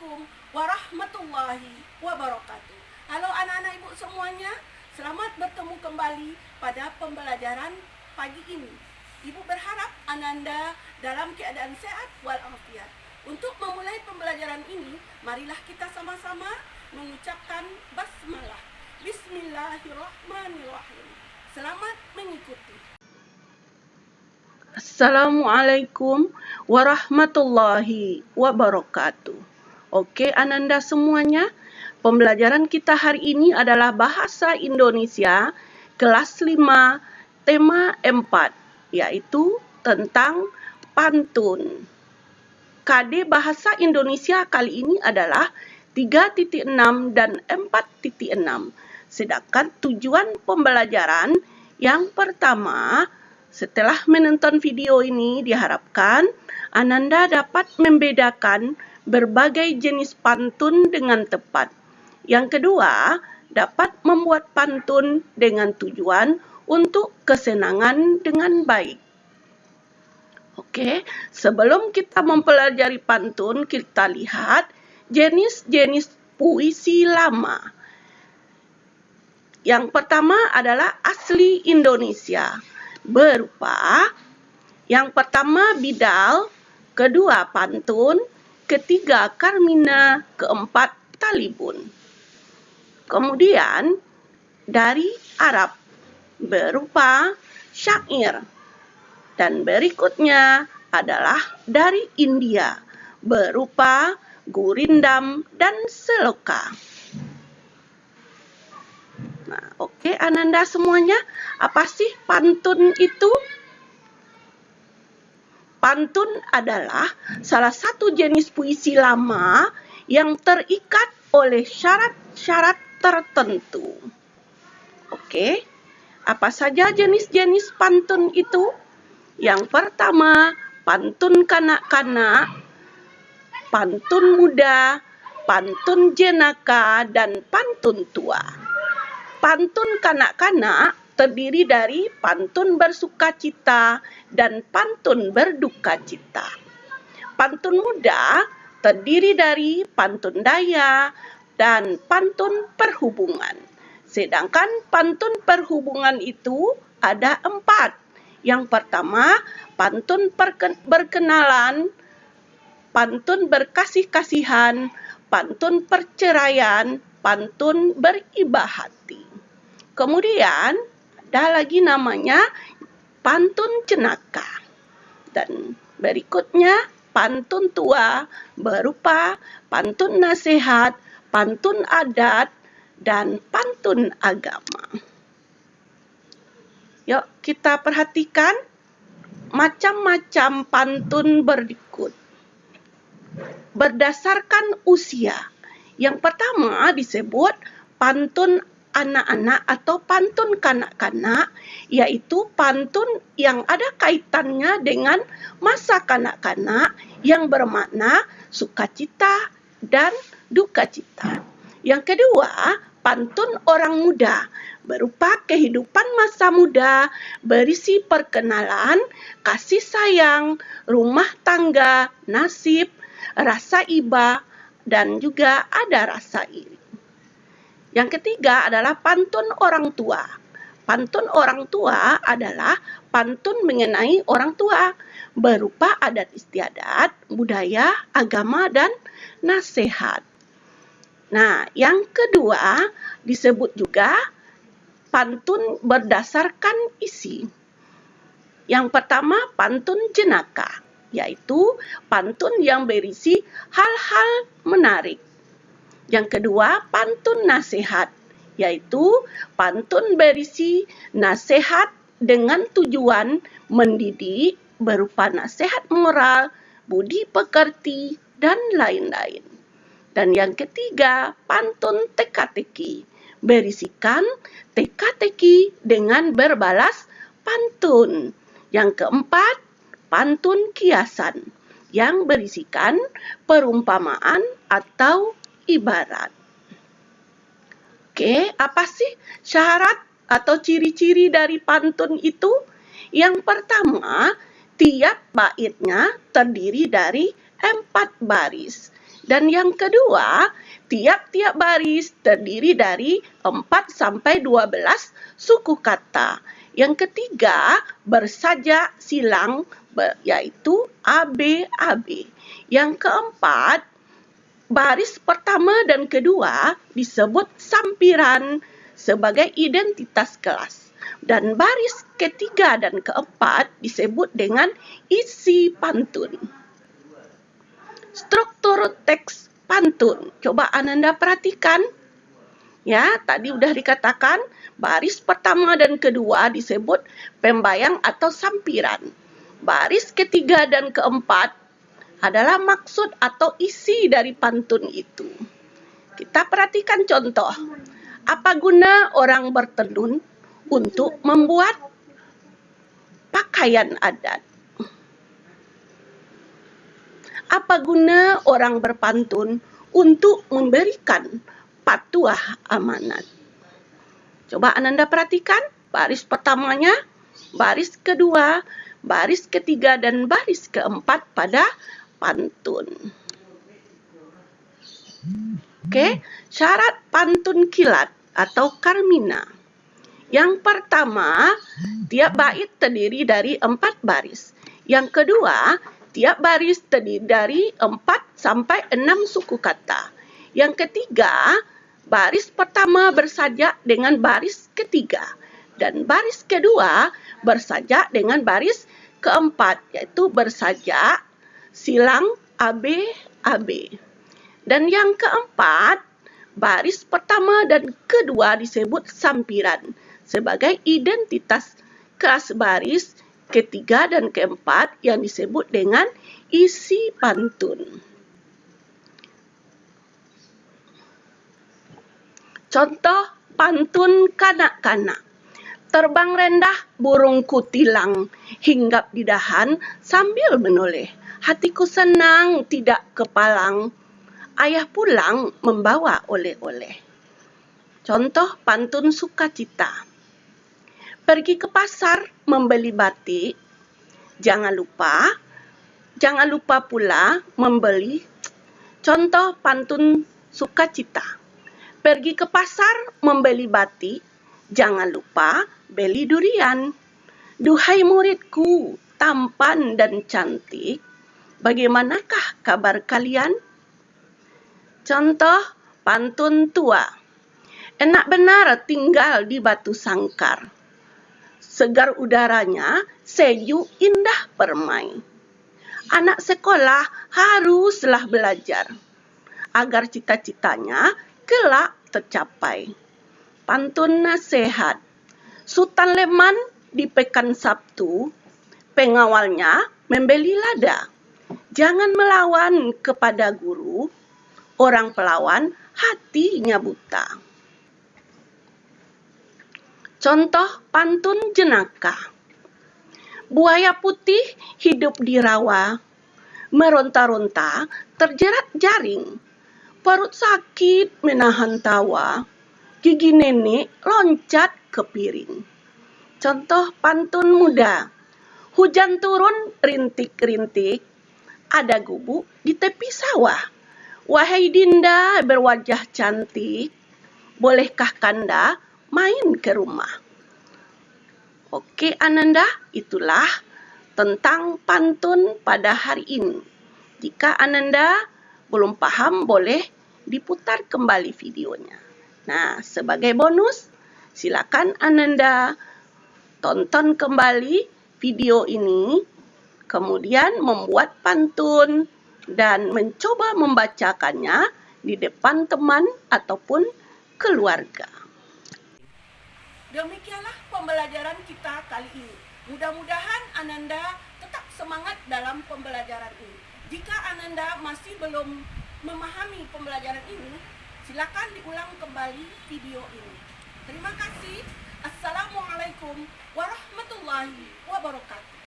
Assalamualaikum warahmatullahi wabarakatuh. Halo anak-anak ibu semuanya, selamat bertemu kembali pada pembelajaran pagi ini. Ibu berharap Ananda dalam keadaan sehat walafiat. Untuk memulai pembelajaran ini, marilah kita sama-sama mengucapkan basmalah. Bismillahirrahmanirrahim. Selamat mengikuti. Assalamualaikum warahmatullahi wabarakatuh. Oke, Ananda semuanya, pembelajaran kita hari ini adalah Bahasa Indonesia kelas 5, tema 4, yaitu tentang pantun. KD Bahasa Indonesia kali ini adalah 3.6 dan 4.6. Sedangkan tujuan pembelajaran yang pertama, setelah menonton video ini, diharapkan Ananda dapat membedakan berbagai jenis pantun dengan tepat. Yang kedua, dapat membuat pantun dengan tujuan untuk kesenangan dengan baik. Oke, sebelum kita mempelajari pantun, kita lihat jenis-jenis puisi lama. Yang pertama adalah asli Indonesia, berupa yang pertama bidal, kedua pantun, ketiga karmina, keempat talibun. Kemudian dari Arab berupa syair, dan berikutnya adalah dari India berupa gurindam dan seloka. Nah, oke, Ananda semuanya, apa sih pantun itu? Pantun adalah salah satu jenis puisi lama yang terikat oleh syarat-syarat tertentu. Oke, apa saja jenis-jenis pantun itu? Yang pertama, pantun kanak-kanak, pantun muda, pantun jenaka, dan pantun tua. Pantun kanak-kanak terdiri dari pantun bersukacita dan pantun berdukacita. Pantun muda terdiri dari pantun daya dan pantun perhubungan. Sedangkan pantun perhubungan itu ada 4. Yang pertama, pantun berkenalan, pantun berkasih-kasihan, pantun perceraian, pantun beribah hati. Kemudian ada lagi namanya pantun jenaka. Dan berikutnya pantun tua berupa pantun nasihat, pantun adat, dan pantun agama. Yuk kita perhatikan macam-macam pantun berikut. Berdasarkan usia. Yang pertama disebut pantun anak-anak atau pantun kanak-kanak, yaitu pantun yang ada kaitannya dengan masa kanak-kanak yang bermakna sukacita dan dukacita. Yang kedua, pantun orang muda berupa kehidupan masa muda, berisi perkenalan, kasih sayang, rumah tangga, nasib, rasa iba, dan juga ada rasa iri. Yang ketiga adalah pantun orang tua. Pantun orang tua adalah pantun mengenai orang tua, berupa adat istiadat, budaya, agama, dan nasihat. Nah, yang kedua disebut juga pantun berdasarkan isi. Yang pertama, pantun jenaka, yaitu pantun yang berisi hal-hal menarik. Yang kedua, pantun nasihat, yaitu pantun berisi nasihat dengan tujuan mendidik berupa nasihat moral, budi pekerti, dan lain-lain. Dan yang ketiga, pantun teka-teki, berisikan teka-teki dengan berbalas pantun. Yang keempat, pantun kiasan, yang berisikan perumpamaan atau ibarat. Oke, apa sih syarat atau ciri-ciri dari pantun itu? Yang pertama, tiap baitnya terdiri dari 4 baris. Dan yang kedua, tiap-tiap baris terdiri dari 4 sampai 12 suku kata. Yang ketiga, bersajak silang yaitu ABAB. Yang keempat, baris pertama dan kedua disebut sampiran sebagai identitas kelas. Dan baris ketiga dan keempat disebut dengan isi pantun. Struktur teks pantun. Coba Ananda perhatikan. Ya, tadi udah dikatakan baris pertama dan kedua disebut pembayang atau sampiran. Baris ketiga dan keempat adalah maksud atau isi dari pantun itu. Kita perhatikan contoh. Apa guna orang bertenun untuk membuat pakaian adat? Apa guna orang berpantun untuk memberikan patuah amanat? Coba Ananda perhatikan baris pertamanya, baris kedua, baris ketiga, dan baris keempat pada pantun. Oke, syarat pantun kilat atau karmina. Yang pertama, tiap bait terdiri dari 4 baris. Yang kedua, tiap baris terdiri dari 4 sampai 6 suku kata. Yang ketiga, baris pertama bersajak dengan baris ketiga. Dan baris kedua bersajak dengan baris keempat, yaitu bersajak silang ABAB. Dan yang keempat, baris pertama dan kedua disebut sampiran sebagai identitas kelas baris ketiga dan keempat yang disebut dengan isi pantun. Contoh pantun kanak-kanak. Terbang rendah burung kutilang, hinggap di dahan sambil menoleh. Hatiku senang tidak kepalang, ayah pulang membawa oleh-oleh. Contoh pantun sukacita. Pergi ke pasar membeli batik, jangan lupa pula membeli. Contoh pantun sukacita. Pergi ke pasar membeli batik, jangan lupa beli durian. Duhai muridku, tampan dan cantik, bagaimanakah kabar kalian? Contoh pantun tua. Enak benar tinggal di batu sangkar. Segar udaranya, sejuk indah permai. Anak sekolah haruslah belajar agar cita-citanya kelak tercapai. Pantun nasihat. Sultan Leman di Pekan Sabtu, pengawalnya membeli lada. Jangan melawan kepada guru, orang pelawan hatinya buta. Contoh pantun jenaka. Buaya putih hidup di rawa, meronta-ronta terjerat jaring. Perut sakit menahan tawa, gigi nenek loncat ke piring. Contoh pantun muda. Hujan turun rintik-rintik, ada gubuk di tepi sawah. Wahai Dinda berwajah cantik, bolehkah Kanda main ke rumah? Oke Ananda, itulah tentang pantun pada hari ini. Jika Ananda belum paham, boleh diputar kembali videonya. Nah, sebagai bonus, silakan Ananda tonton kembali video ini, kemudian membuat pantun dan mencoba membacakannya di depan teman ataupun keluarga. Demikianlah pembelajaran kita kali ini. Mudah-mudahan Ananda tetap semangat dalam pembelajaran ini. Jika Ananda masih belum memahami pembelajaran ini, silakan diulang kembali video ini. Terima kasih. Assalamualaikum warahmatullahi wabarakatuh.